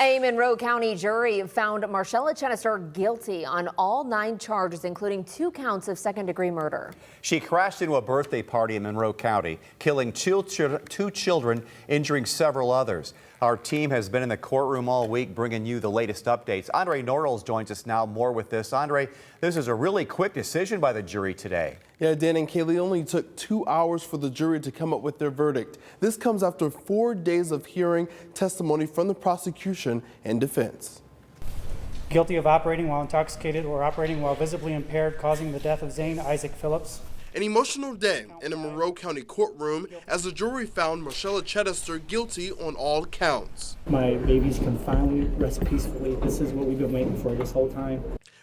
A Monroe County jury found Marcella Chenister guilty on all 9 charges, including 2 counts of second-degree murder. She crashed into a birthday party in Monroe County, killing 2 children, injuring several others. Our team has been in the courtroom all week, bringing you the latest updates. Andre Norrells joins us now, more with this. Andre, this is a really quick decision by the jury today. Yeah, Dan and Kaylee, only took 2 hours for the jury to come up with their verdict. This comes after 4 days of hearing testimony from the prosecution and defense. Guilty of operating while intoxicated or operating while visibly impaired, causing the death of Zane Isaac Phillips. An emotional day in a Monroe County courtroom as the jury found Marcella Chenister guilty on all counts. My babies can finally rest peacefully. This is what we've been waiting for this whole time.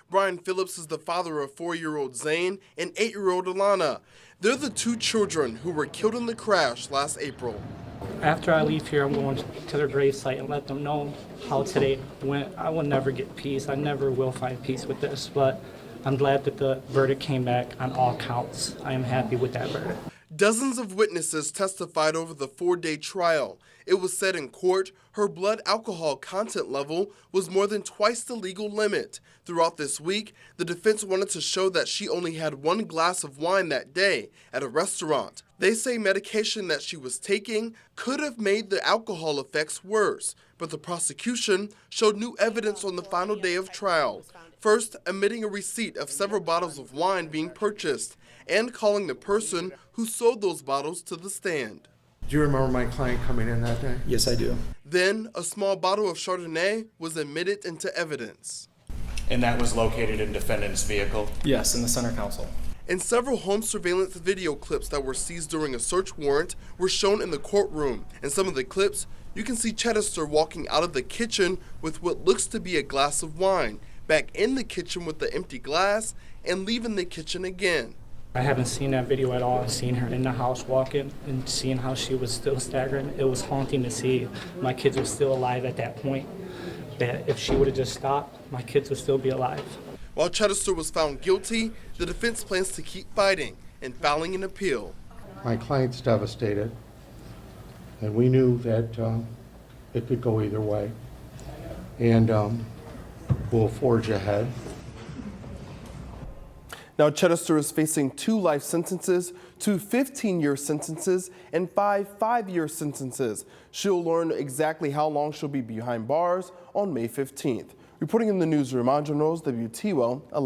Brian Phillips is the father of 4-year-old Zane and 8-year-old Alana. They're the 2 children who were killed in the crash last April. After I leave here, I'm going to their gravesite and let them know how today went. I will never get peace. I never will find peace with this, but I'm glad that the verdict came back on all counts. I am happy with that verdict. Dozens of witnesses testified over the 4-day trial. It was said in court her blood alcohol content level was more than twice the legal limit. Throughout this week, the defense wanted to show that she only had 1 glass of wine that day at a restaurant. They say medication that she was taking could have made the alcohol effects worse, but the prosecution showed new evidence on the final day of trial. First, admitting a receipt of several bottles of wine being purchased and calling the person who sold those bottles to the stand. Do you remember my client coming in that day? Yes, I do. Then, a small bottle of Chardonnay was admitted into evidence. And that was located in defendant's vehicle? Yes, in the center console. And several home surveillance video clips that were seized during a search warrant were shown in the courtroom. In some of the clips, you can see Chenister walking out of the kitchen with what looks to be a glass of wine, back in the kitchen with the empty glass, and leaving the kitchen again. I haven't seen that video at all. I've seen her in the house walking and seeing how she was still staggering. It was haunting to see my kids were still alive at that point. That if she would have just stopped, my kids would still be alive. While Chenister was found guilty, the defense plans to keep fighting and filing an appeal. My client's devastated, and we knew that it could go either way. And we'll forge ahead. Now, Chenister is facing 2 life sentences, 2 15-year sentences, and 5 5-year sentences. She'll learn exactly how long she'll be behind bars on May 15th. Reporting in the newsroom, Andre Norrells, WTOL 11.